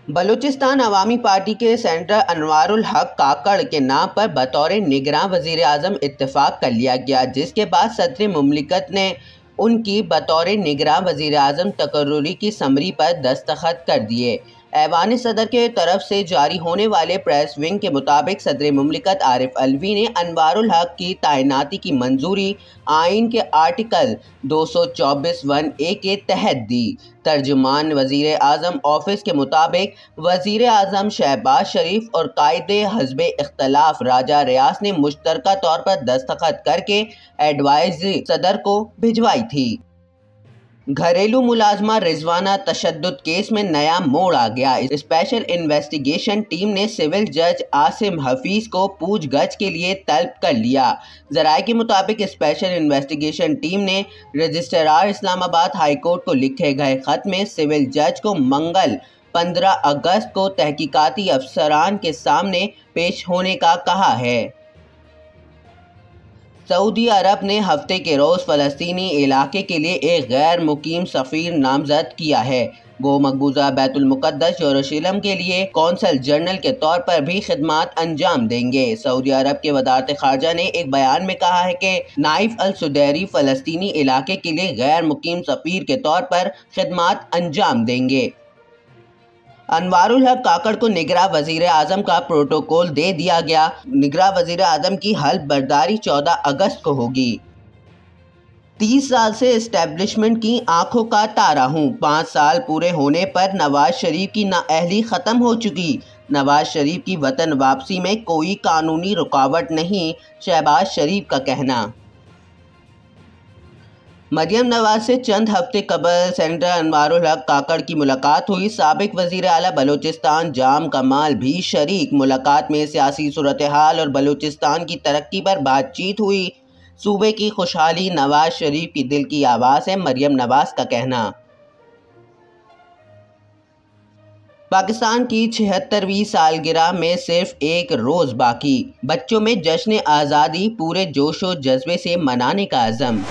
बलूचिस्तान अवामी party के senator Anwarul हक काकड़ के नाम पर बतौर निगरां वज़ीर आज़म इत्तेफाक कर लिया गया, जिसके बाद सदर मुमलिकत ने उनकी बतौर निगरां वज़ीर आज़म तकर्रुरी की समरी पर दस्तखत कर दिए। ऐवान सदर के तरफ से जारी होने वाले प्रेस विंग के मुताबिक सदर मुमलिकत आरिफ अलवी ने अनवारुल हक की तैनाती की मंजूरी आइन के आर्टिकल 224(1)A के तहत दी। तर्जुमान वज़ीर आज़म ऑफिस के मुताबिक वज़ीर आज़म शहबाज शरीफ और कायदे हज़्ब इख्तलाफ राजा रियास ने मुश्तरका तौर पर दस्तखत करके एडवाइजरी सदर को भिजवाई थी। घरेलू मुलाजमा रिजवाना तशद्दुद केस में नया मोड़ आ गया। स्पेशल इन्वेस्टिगेशन टीम ने सिविल जज आसिम हफीज को पूछगछ के लिए तलब कर लिया। ज़राए के मुताबिक स्पेशल इन्वेस्टिगेशन टीम ने रजिस्ट्रार इस्लामाबाद हाई कोर्ट को लिखे गए खत में सिविल जज को मंगल 15 अगस्त को तहकीकाती अफसरान के सामने पेश होने का कहा है। सऊदी अरब ने हफ्ते के रोज़ फ़लस्तीनी इलाके के लिए एक गैर मुकीम सफ़ीर नामज़द किया है। गो मकबूजा बैतुल मुक़द्दस यरूशलेम के लिए कौंसल जनरल के तौर पर भी खिदमात अंजाम देंगे। सऊदी अरब के वज़ारत ख़ारजा ने एक बयान में कहा है कि नाइफ अल सुदैरी फ़लस्तीनी इलाके के लिए गैर मुकीम सफ़ीर के तौर पर खिदमात अंजाम देंगे। अनवारुल हक काकड़ को निगरां वज़ीर आज़म का प्रोटोकॉल दे दिया गया। निगरां वज़ीर आज़म की हल्फ बर्दारी 14 अगस्त को होगी। 30 साल से इस्टेब्लिशमेंट की आंखों का तारा हूँ। 5 साल पूरे होने पर नवाज शरीफ की नाअहली ख़त्म हो चुकी। नवाज शरीफ की वतन वापसी में कोई कानूनी रुकावट नहीं, शहबाज शरीफ का कहना। मरियम नवाज से चंद हफ्ते कबल सेनेटर अनवारुल हक काकड़ की मुलाकात हुई। साबिक वज़ीर आला बलूचिस्तान जाम कमाल भी शरीक। मुलाकात में सियासी सूरत हाल और बलूचिस्तान की तरक्की पर बातचीत हुई। सूबे की खुशहाली नवाज शरीफ की दिल की आवाज़ है, मरियम नवाज का कहना। पाकिस्तान की 76वीं सालगिरह में सिर्फ एक रोज़ बाकी। बच्चों में जश्न आज़ादी पूरे जोशो जज्बे से मनाने का अज़म।